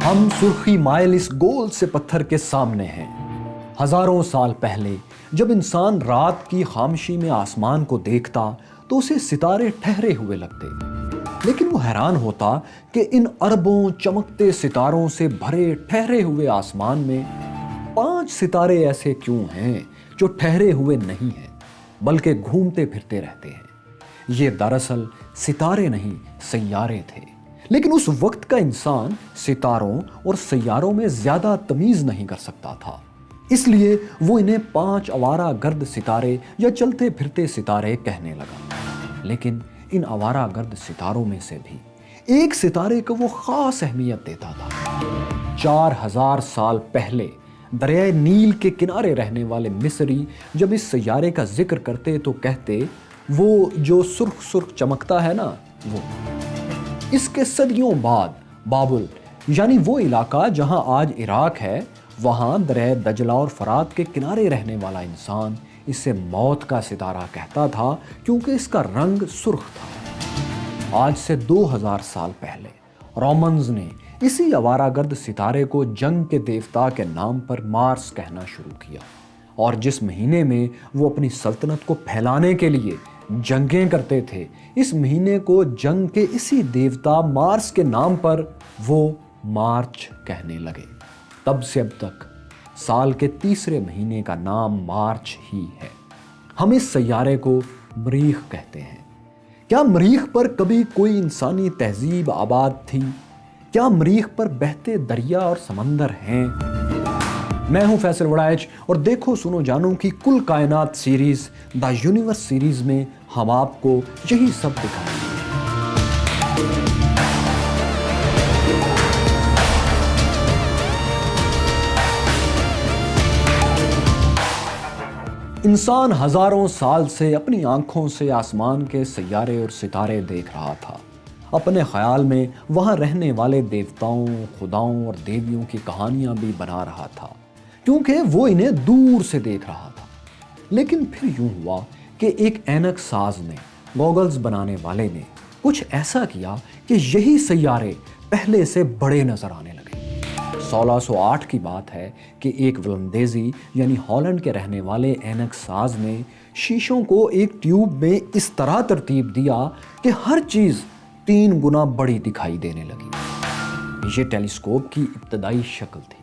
ہم سرخی مائل اس گول سے پتھر کے سامنے ہیں۔ ہزاروں سال پہلے جب انسان رات کی خاموشی میں آسمان کو دیکھتا تو اسے ستارے ٹھہرے ہوئے لگتے، لیکن وہ حیران ہوتا کہ ان اربوں چمکتے ستاروں سے بھرے ٹھہرے ہوئے آسمان میں 5 ستارے ایسے کیوں ہیں جو ٹھہرے ہوئے نہیں ہیں بلکہ گھومتے پھرتے رہتے ہیں۔ یہ دراصل ستارے نہیں، سیارے تھے، لیکن اس وقت کا انسان ستاروں اور سیاروں میں زیادہ تمیز نہیں کر سکتا تھا، اس لیے وہ انہیں 5 آوارہ گرد ستارے یا چلتے پھرتے ستارے کہنے لگا۔ لیکن ان آوارہ گرد ستاروں میں سے بھی ایک ستارے کو وہ خاص اہمیت دیتا تھا۔ 4000 سال پہلے دریائے نیل کے کنارے رہنے والے مصری جب اس سیارے کا ذکر کرتے تو کہتے، وہ جو سرخ سرخ چمکتا ہے نا وہ۔ اس کے صدیوں بعد بابل یعنی وہ علاقہ جہاں آج عراق ہے، وہاں دریائے دجلہ اور فرات کے کنارے رہنے والا انسان اسے موت کا ستارہ کہتا تھا کیونکہ اس کا رنگ سرخ تھا۔ آج سے 2000 سال پہلے رومنز نے اسی آوارہ گرد ستارے کو جنگ کے دیوتا کے نام پر مارس کہنا شروع کیا، اور جس مہینے میں وہ اپنی سلطنت کو پھیلانے کے لیے جنگیں کرتے تھے، اس مہینے کو جنگ کے اسی دیوتا مارس کے نام پر وہ مارچ کہنے لگے۔ تب سے اب تک سال کے تیسرے مہینے کا نام مارچ ہی ہے۔ ہم اس سیارے کو مریخ کہتے ہیں۔ کیا مریخ پر کبھی کوئی انسانی تہذیب آباد تھی؟ کیا مریخ پر بہتے دریا اور سمندر ہیں؟ میں ہوں فیصل وڑائچ اور دیکھو سنو جانو کی کل کائنات سیریز دا یونیورس سیریز میں ہم آپ کو یہی سب دکھائیں گے۔ انسان ہزاروں سال سے اپنی آنکھوں سے آسمان کے سیارے اور ستارے دیکھ رہا تھا، اپنے خیال میں وہاں رہنے والے دیوتاؤں، خداؤں اور دیویوں کی کہانیاں بھی بنا رہا تھا کیونکہ وہ انہیں دور سے دیکھ رہا تھا۔ لیکن پھر یوں ہوا کہ ایک اینک ساز نے، گوگلز بنانے والے نے کچھ ایسا کیا کہ یہی سیارے پہلے سے بڑے نظر آنے لگے۔ 1608 کی بات ہے کہ ایک ولندیزی یعنی ہالینڈ کے رہنے والے اینک ساز نے شیشوں کو ایک ٹیوب میں اس طرح ترتیب دیا کہ ہر چیز 3 گنا بڑی دکھائی دینے لگی۔ یہ ٹیلیسکوپ کی ابتدائی شکل تھی۔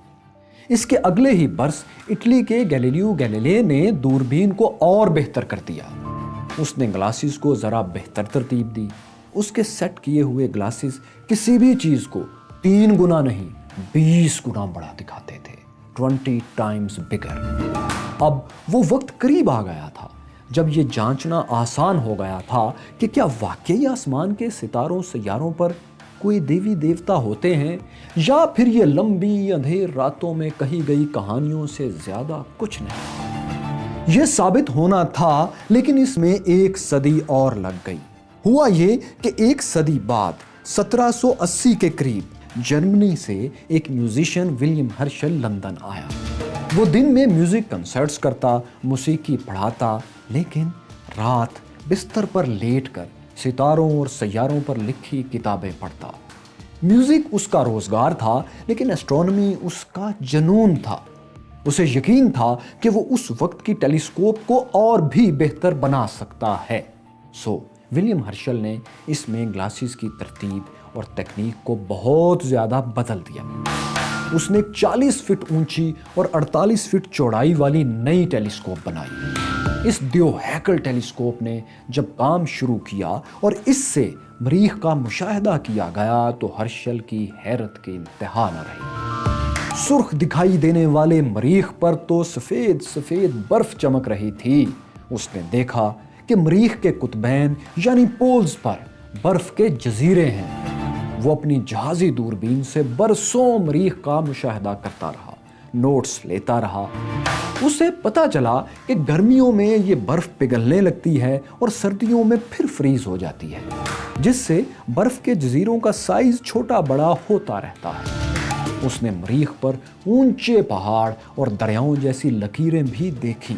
اس کے اگلے ہی برس اٹلی کے گیلیلیو گیلیلے نے دوربین کو اور بہتر کر دیا۔ اس نے گلاسز کو ذرا بہتر ترتیب دی۔ اس کے سیٹ کیے ہوئے گلاسز کسی بھی چیز کو 3 گنا نہیں 20 گنا بڑا دکھاتے تھے، 20 times bigger۔ اب وہ وقت قریب آ گیا تھا جب یہ جانچنا آسان ہو گیا تھا کہ کیا واقعی آسمان کے ستاروں سیاروں پر کوئی دیوی دیوتا ہوتے ہیں یا پھر یہ لمبی اندھیر راتوں میں کہی گئی کہانیوں سے زیادہ کچھ نہیں۔ یہ ثابت ہونا تھا، لیکن اس میں 1 صدی اور لگ گئی۔ ہوا یہ کہ 1 صدی بعد 1780 کے قریب جرمنی سے ایک میوزیشین ولیم ہرشل لندن آیا۔ وہ دن میں میوزک کنسرٹس کرتا، موسیقی پڑھاتا، لیکن رات بستر پر لیٹ کر ستاروں اور سیاروں پر لکھی کتابیں پڑھتا۔ میوزک اس کا روزگار تھا، لیکن ایسٹرونومی اس کا جنون تھا۔ اسے یقین تھا کہ وہ اس وقت کی ٹیلیسکوپ کو اور بھی بہتر بنا سکتا ہے۔ ولیم ہرشل نے اس میں گلاسز کی ترتیب اور تکنیک کو بہت زیادہ بدل دیا۔ اس نے 40 فٹ اونچی اور 48 فٹ چوڑائی والی نئی ٹیلیسکوپ بنائی۔ اس دیو ہیکل ٹیلیسکوپ نے جب کام شروع کیا اور اس سے مریخ کا مشاہدہ کیا گیا تو ہرشل کی حیرت کی انتہا نہ رہی۔ سرخ دکھائی دینے والے مریخ پر تو سفید سفید برف چمک رہی تھی۔ اس نے دیکھا کہ مریخ کے قطبین یعنی پولز پر برف کے جزیرے ہیں۔ وہ اپنی جہازی دوربین سے برسوں مریخ کا مشاہدہ کرتا رہا، نوٹس لیتا رہا۔ اسے پتہ چلا کہ گرمیوں میں یہ برف پگھلنے لگتی ہے اور سردیوں میں پھر فریز ہو جاتی ہے، جس سے برف کے جزیروں کا سائز چھوٹا بڑا ہوتا رہتا ہے۔ اس نے مریخ پر اونچے پہاڑ اور دریاؤں جیسی لکیریں بھی دیکھی۔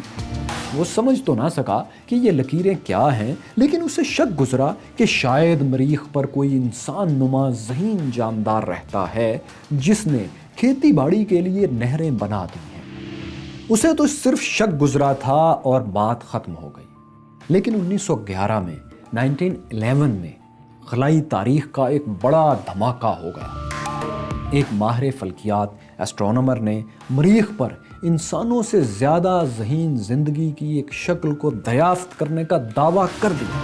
وہ سمجھ تو نہ سکا کہ یہ لکیریں کیا ہیں، لیکن اسے شک گزرا کہ شاید مریخ پر کوئی انسان نما ذہین جاندار رہتا ہے جس نے کھیتی باڑی کے لیے نہریں بنا دی ہیں۔ اسے تو صرف شک گزرا تھا اور بات ختم ہو گئی۔ لیکن 1911 میں 1911 میں خلائی تاریخ کا ایک بڑا دھماکہ ہو گیا۔ ایک ماہر فلکیات ایسٹرونومر نے مریخ پر انسانوں سے زیادہ ذہین زندگی کی ایک شکل کو دریافت کرنے کا دعویٰ کر دیا۔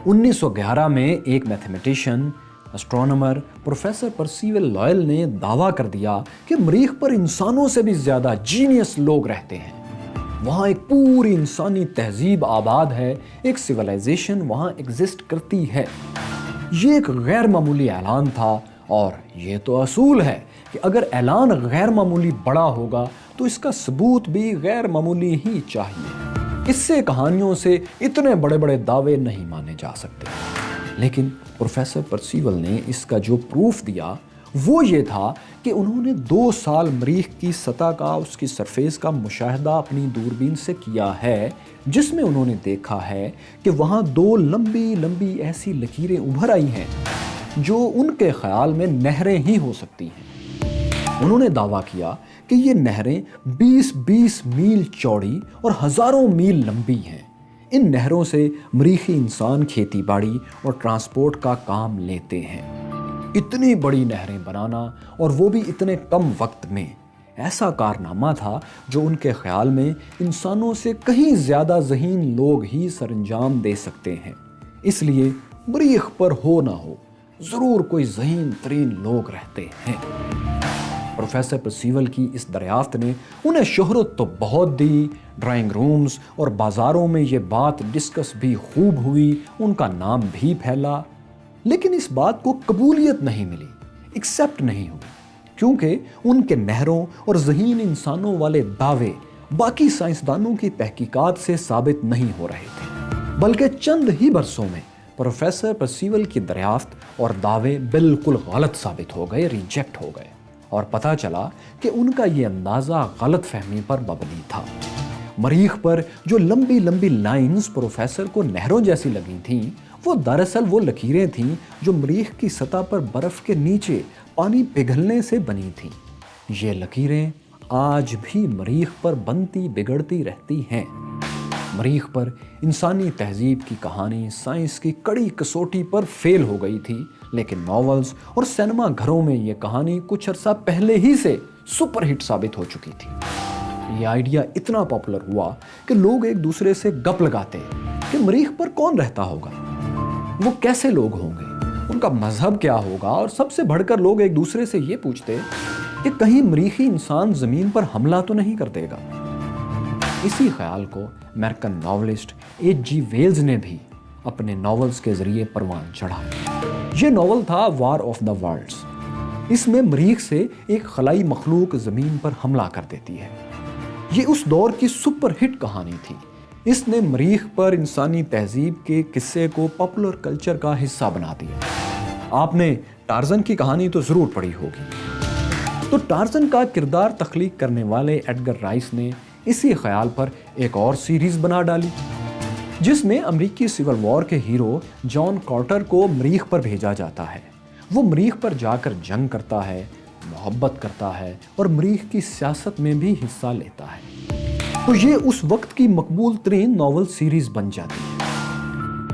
1911 میں ایک میتھمیٹیشین ایسٹرونومر پروفیسر پرسیول لوئل نے دعویٰ کر دیا کہ مریخ پر انسانوں سے بھی زیادہ جینیس لوگ رہتے ہیں۔ وہاں ایک پوری انسانی تہذیب آباد ہے، ایک سیولائزیشن وہاں ایگزسٹ کرتی ہے۔ یہ ایک غیر معمولی اعلان تھا، اور یہ تو اصول ہے کہ اگر اعلان غیر معمولی بڑا ہوگا تو اس کا ثبوت بھی غیر معمولی ہی چاہیے۔ اس سے کہانیوں سے اتنے بڑے بڑے دعوے نہیں مانے جا سکتے۔ لیکن پروفیسر پرسیول نے اس کا جو پروف دیا وہ یہ تھا کہ انہوں نے 2 سال مریخ کی سطح کا، اس کی سرفیس کا مشاہدہ اپنی دوربین سے کیا ہے، جس میں انہوں نے دیکھا ہے کہ وہاں 2 لمبی لمبی ایسی لکیریں ابھر آئی ہیں جو ان کے خیال میں نہریں ہی ہو سکتی ہیں۔ انہوں نے دعویٰ کیا کہ یہ نہریں 20-20 میل چوڑی اور ہزاروں میل لمبی ہیں۔ ان نہروں سے مریخی انسان کھیتی باڑی اور ٹرانسپورٹ کا کام لیتے ہیں۔ اتنی بڑی نہریں بنانا، اور وہ بھی اتنے کم وقت میں، ایسا کارنامہ تھا جو ان کے خیال میں انسانوں سے کہیں زیادہ ذہین لوگ ہی سر انجام دے سکتے ہیں۔ اس لیے مریخ پر ہو نہ ہو ضرور کوئی ذہین ترین لوگ رہتے ہیں۔ پروفیسر پرسیول کی اس دریافت نے انہیں شہرت تو بہت دی، ڈرائنگ رومز اور بازاروں میں یہ بات ڈسکس بھی خوب ہوئی، ان کا نام بھی پھیلا، لیکن اس بات کو قبولیت نہیں ملی، ایکسیپٹ نہیں ہوئی، کیونکہ ان کے نہروں اور ذہین انسانوں والے دعوے باقی سائنسدانوں کی تحقیقات سے ثابت نہیں ہو رہے تھے، بلکہ چند ہی برسوں میں پروفیسر پرسیول کی دریافت اور دعوے بالکل غلط ثابت ہو گئے، ریجیکٹ ہو گئے، اور پتہ چلا کہ ان کا یہ اندازہ غلط فہمی پر مبنی تھا۔ مریخ پر جو لمبی لمبی لائنز پروفیسر کو نہروں جیسی لگی تھیں، وہ دراصل وہ لکیریں تھیں جو مریخ کی سطح پر برف کے نیچے پانی پگھلنے سے بنی تھیں۔ یہ لکیریں آج بھی مریخ پر بنتی بگڑتی رہتی ہیں۔ مریخ پر انسانی تہذیب کی کہانی سائنس کی کڑی کسوٹی پر فیل ہو گئی تھی، لیکن ناولز اور سینما گھروں میں یہ کہانی کچھ عرصہ پہلے ہی سے سپر ہٹ ثابت ہو چکی تھی۔ یہ آئیڈیا اتنا پاپولر ہوا کہ لوگ ایک دوسرے سے گپ لگاتے کہ مریخ پر کون رہتا ہوگا، وہ کیسے لوگ ہوں گے، ان کا مذہب کیا ہوگا، اور سب سے بڑھ کر لوگ ایک دوسرے سے یہ پوچھتے کہ کہیں مریخی انسان زمین پر حملہ تو نہیں کر دے گا۔ اسی خیال کو امریکن ناولسٹ H.G. ویلز نے بھی اپنے ناولز کے ذریعے پروان چڑھایا۔ یہ ناول تھا وار آف دا ورلڈز۔ اس میں مریخ سے ایک خلائی مخلوق زمین پر حملہ کر دیتی ہے۔ یہ اس دور کی سپر ہٹ کہانی تھی۔ اس نے مریخ پر انسانی تہذیب کے قصے کو پاپولر کلچر کا حصہ بنا دیا۔ آپ نے ٹارزن کی کہانی تو ضرور پڑھی ہوگی۔ تو ٹارزن کا کردار تخلیق کرنے والے ایڈگر رائس نے اسی خیال پر ایک اور سیریز بنا ڈالی، جس میں امریکی سول وار کے ہیرو جان کارٹر کو مریخ پر بھیجا جاتا ہے۔ وہ مریخ پر جا کر جنگ کرتا ہے، محبت کرتا ہے اور مریخ کی سیاست میں بھی حصہ لیتا ہے۔ تو یہ اس وقت کی مقبول ترین ناول سیریز بن جاتی ہے۔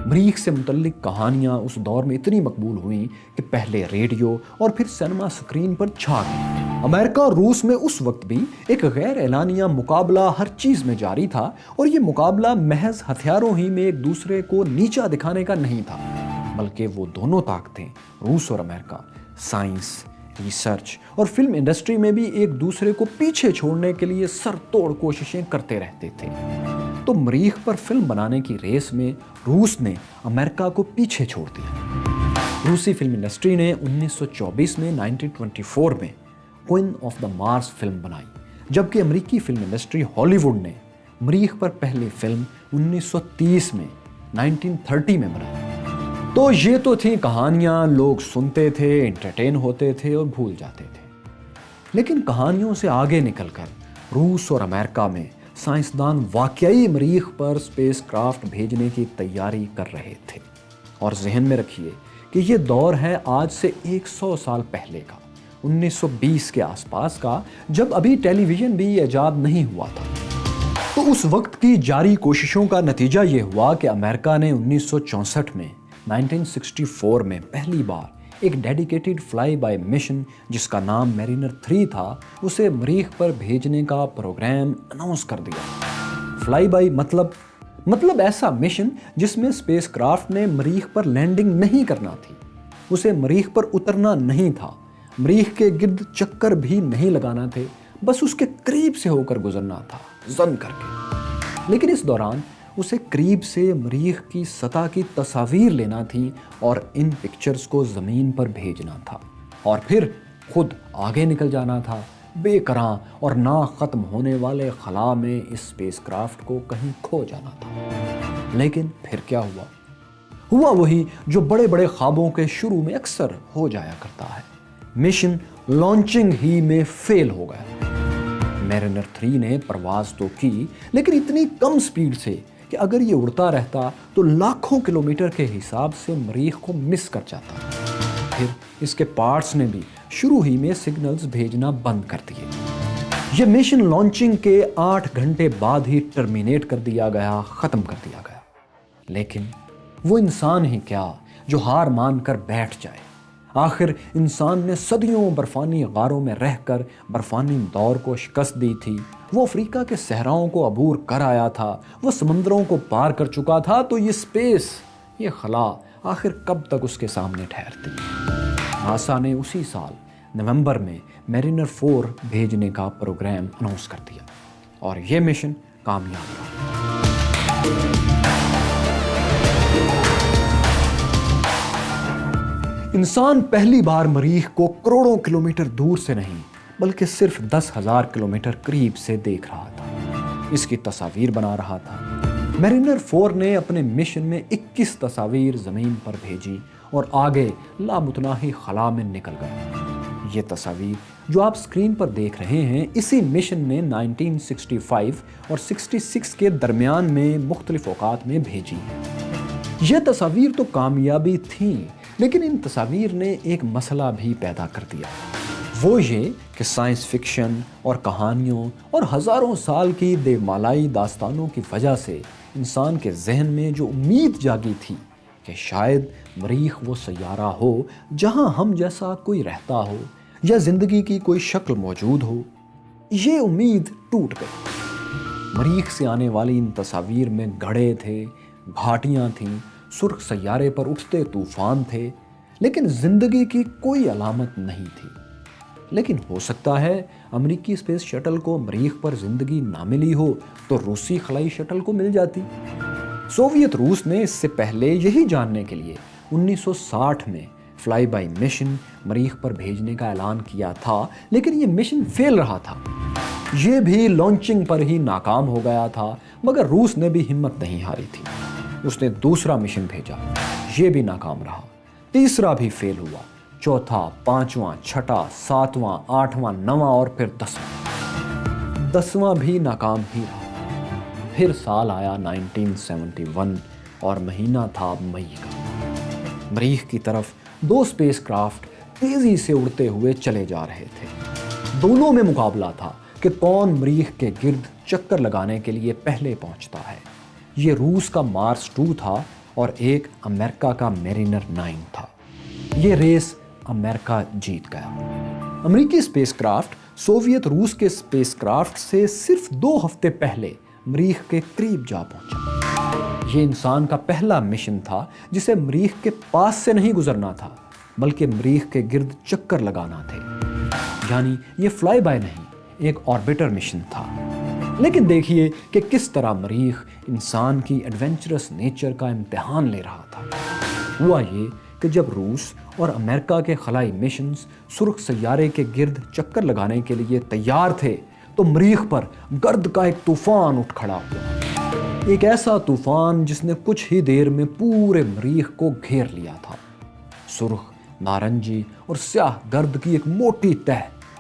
مریخ سے متعلق کہانیاں اس دور میں اتنی مقبول ہوئیں کہ پہلے ریڈیو اور پھر سینما سکرین پر چھا گئی۔ امریکہ اور روس میں اس وقت بھی ایک غیر اعلانیہ مقابلہ ہر چیز میں جاری تھا، اور یہ مقابلہ محض ہتھیاروں ہی میں ایک دوسرے کو نیچا دکھانے کا نہیں تھا، بلکہ وہ دونوں طاقتیں، روس اور امریکہ، سائنس، ریسرچ اور فلم انڈسٹری میں بھی ایک دوسرے کو پیچھے چھوڑنے کے لیے سر توڑ کوششیں کرتے رہتے تھے۔ تو مریخ پر فلم بنانے کی ریس میں روس نے امریکہ کو پیچھے چھوڑ دیا۔ روسی فلم انڈسٹری نے 1924 میں 1924 میں queen of the Mars film بنائی، جبکہ امریکی فلم انڈسٹری ہالی ووڈ نے مریخ پر پہلی فلم 1930 میں 1930 میں بنائی۔ تو یہ تو تھیں کہانیاں، لوگ سنتے تھے، انٹرٹین ہوتے تھے اور بھول جاتے تھے۔ لیکن کہانیوں سے آگے نکل کر روس اور امریکہ میں سائنسدان واقعی مریخ پر اسپیس کرافٹ بھیجنے کی تیاری کر رہے تھے۔ اور ذہن میں رکھیے کہ یہ دور ہے آج سے 100 سال پہلے کا، 1920 کے آس پاس کا، جب ابھی ٹیلی ویژن بھی ایجاد نہیں ہوا تھا۔ تو اس وقت کی جاری کوششوں کا نتیجہ یہ ہوا کہ امریکہ نے 1964 میں 1964 میں پہلی بار ایک ڈیڈیکیٹڈ فلائی بائی مشن جس کا نام میرینر 3 تھا، اسے مریخ پر بھیجنے کا پروگرام اناؤنس کر دیا۔ فلائی بائی مطلب ایسا مشن جس میں اسپیس کرافٹ نے مریخ پر لینڈنگ نہیں کرنا تھی، اسے مریخ پر اترنا نہیں تھا، مریخ کے گرد چکر بھی نہیں لگانا تھے، بس اس کے قریب سے ہو کر گزرنا تھا، زن کر کے۔ لیکن اس دوران اسے قریب سے مریخ کی سطح کی تصاویر لینا تھی اور ان پکچرز کو زمین پر بھیجنا تھا، اور پھر خود آگے نکل جانا تھا، بے کراں اور نہ ختم ہونے والے خلا میں اس اسپیس کرافٹ کو کہیں کھو جانا تھا۔ لیکن پھر کیا ہوا وہی جو بڑے بڑے خوابوں کے شروع میں اکثر ہو جایا کرتا ہے، مشن لانچنگ ہی میں فیل ہو گیا۔ میرینر 3 نے پرواز تو کی، لیکن اتنی کم سپیڈ سے کہ اگر یہ اڑتا رہتا تو لاکھوں کلومیٹر کے حساب سے مریخ کو مس کر جاتا۔ پھر اس کے پارٹس نے بھی شروع ہی میں سگنلز بھیجنا بند کر دیے۔ یہ مشن لانچنگ کے 8 گھنٹے بعد ہی ٹرمینیٹ کر دیا گیا، ختم کر دیا گیا۔ لیکن وہ انسان ہی کیا جو ہار مان کر بیٹھ جائے؟ آخر انسان نے صدیوں برفانی غاروں میں رہ کر برفانی دور کو شکست دی تھی، وہ افریقہ کے صحراؤں کو عبور کر آیا تھا، وہ سمندروں کو پار کر چکا تھا، تو یہ اسپیس، یہ خلا آخر کب تک اس کے سامنے ٹھہرتی؟ ناسا نے اسی سال نومبر میں میرینر 4 بھیجنے کا پروگرام اناؤنس کر دیا، اور یہ مشن کامیاب رہا۔ انسان پہلی بار مریخ کو کروڑوں کلومیٹر دور سے نہیں بلکہ صرف 10,000 کلومیٹر قریب سے دیکھ رہا تھا، اس کی تصاویر بنا رہا تھا۔ میرینر 4 نے اپنے مشن میں 21 تصاویر زمین پر بھیجی اور آگے لامتناہی خلا میں نکل گئے۔ یہ تصاویر جو آپ سکرین پر دیکھ رہے ہیں، اسی مشن نے 1965 اور 66 کے درمیان میں مختلف اوقات میں بھیجی ہیں۔ یہ تصاویر تو کامیابی تھیں، لیکن ان تصاویر نے ایک مسئلہ بھی پیدا کر دیا، وہ یہ کہ سائنس فکشن اور کہانیوں اور ہزاروں سال کی دیومالائی داستانوں کی وجہ سے انسان کے ذہن میں جو امید جاگی تھی کہ شاید مریخ وہ سیارہ ہو جہاں ہم جیسا کوئی رہتا ہو یا زندگی کی کوئی شکل موجود ہو، یہ امید ٹوٹ گئی۔ مریخ سے آنے والی ان تصاویر میں گڑھے تھے، گھاٹیاں تھیں، سرخ سیارے پر اٹھتے طوفان تھے، لیکن زندگی کی کوئی علامت نہیں تھی۔ لیکن ہو سکتا ہے امریکی اسپیس شٹل کو مریخ پر زندگی نہ ملی ہو تو روسی خلائی شٹل کو مل جاتی۔ سوویت روس نے اس سے پہلے یہی جاننے کے لیے 1960 میں فلائی بائی مشن مریخ پر بھیجنے کا اعلان کیا تھا، لیکن یہ مشن فیل رہا تھا، یہ بھی لانچنگ پر ہی ناکام ہو گیا تھا۔ مگر روس نے بھی ہمت نہیں ہاری تھی، اس نے دوسرا مشن بھیجا، یہ بھی ناکام رہا، تیسرا بھی فیل ہوا، چوتھا، پانچواں، چھٹا، ساتواں، آٹھواں، نواں اور پھر 10واں بھی ناکام ہی رہا۔ پھر سال آیا 1971 اور مہینہ تھا مئی کا۔ مریخ کی طرف 2 اسپیس کرافٹ تیزی سے اڑتے ہوئے چلے جا رہے تھے۔ دونوں میں مقابلہ تھا کہ کون مریخ کے گرد چکر لگانے کے لیے پہلے پہنچتا ہے۔ یہ روس کا مارس 2 تھا اور ایک امریکہ کا میرینر 9 تھا۔ یہ ریس امریکہ جیت گیا۔ امریکی اسپیس کرافٹ سوویت روس کے اسپیس کرافٹ سے صرف 2 ہفتے پہلے مریخ کے قریب جا پہنچا۔ یہ انسان کا پہلا مشن تھا جسے مریخ کے پاس سے نہیں گزرنا تھا بلکہ مریخ کے گرد چکر لگانا تھے، یعنی یہ فلائی بائی نہیں، ایک آربیٹر مشن تھا۔ لیکن دیکھیے کہ کس طرح مریخ انسان کی ایڈونچرس نیچر کا امتحان لے رہا تھا۔ ہوا یہ کہ جب روس اور امریکہ کے خلائی مشنز سرخ سیارے کے گرد چکر لگانے کے لیے تیار تھے تو مریخ پر گرد کا ایک طوفان اٹھ کھڑا ہوا، ایک ایسا طوفان جس نے کچھ ہی دیر میں پورے مریخ کو گھیر لیا تھا۔ سرخ، نارنجی اور سیاہ گرد کی ایک موٹی تہ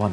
1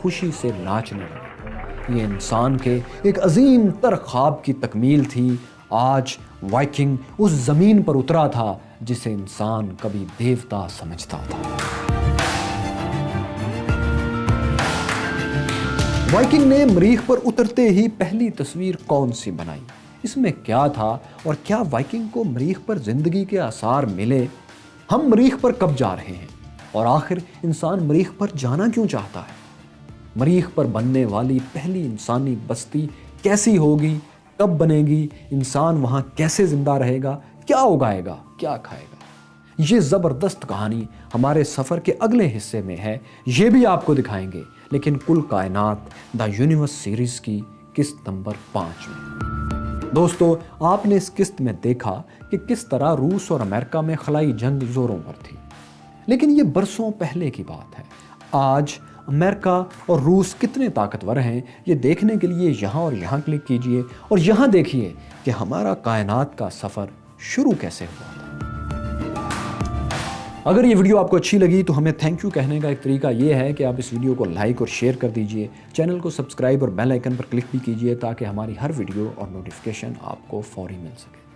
خوشی سے ناچنے لگے۔ یہ انسان کے ایک عظیم تر خواب کی تکمیل تھی۔ آج وائکنگ اس زمین پر اترا تھا جسے انسان کبھی دیوتا سمجھتا تھا۔ وائکنگ نے مریخ پر اترتے ہی پہلی تصویر کون سی بنائی؟ اس میں کیا تھا اور کیا وائکنگ کو مریخ پر زندگی کے آثار ملے؟ ہم مریخ پر کب جا رہے ہیں اور آخر انسان مریخ پر جانا کیوں چاہتا ہے؟ مریخ پر بننے والی پہلی انسانی بستی کیسی ہوگی؟ کب بنے گی؟ انسان وہاں کیسے زندہ رہے گا؟ کیا اگائے گا؟ کیا کھائے گا؟ یہ زبردست کہانی ہمارے سفر کے اگلے حصے میں ہے، یہ بھی آپ کو دکھائیں گے، لیکن کل کائنات دا یونیورس سیریز کی قسط نمبر 5 میں۔ دوستو، آپ نے اس قسط میں دیکھا کہ کس طرح روس اور امریکہ میں خلائی جنگ زوروں پر تھی، لیکن یہ برسوں پہلے کی بات ہے۔ آج امریکہ اور روس کتنے طاقتور ہیں، یہ دیکھنے کے لیے یہاں اور یہاں کلک کیجئے اور یہاں دیکھیے کہ ہمارا کائنات کا سفر شروع کیسے ہوا تھا۔ اگر یہ ویڈیو آپ کو اچھی لگی تو ہمیں تھینک یو کہنے کا ایک طریقہ یہ ہے کہ آپ اس ویڈیو کو لائک اور شیئر کر دیجئے، چینل کو سبسکرائب اور بیل آئیکن پر کلک بھی کیجئے تاکہ ہماری ہر ویڈیو اور نوٹیفیکیشن آپ کو فوری مل سکے۔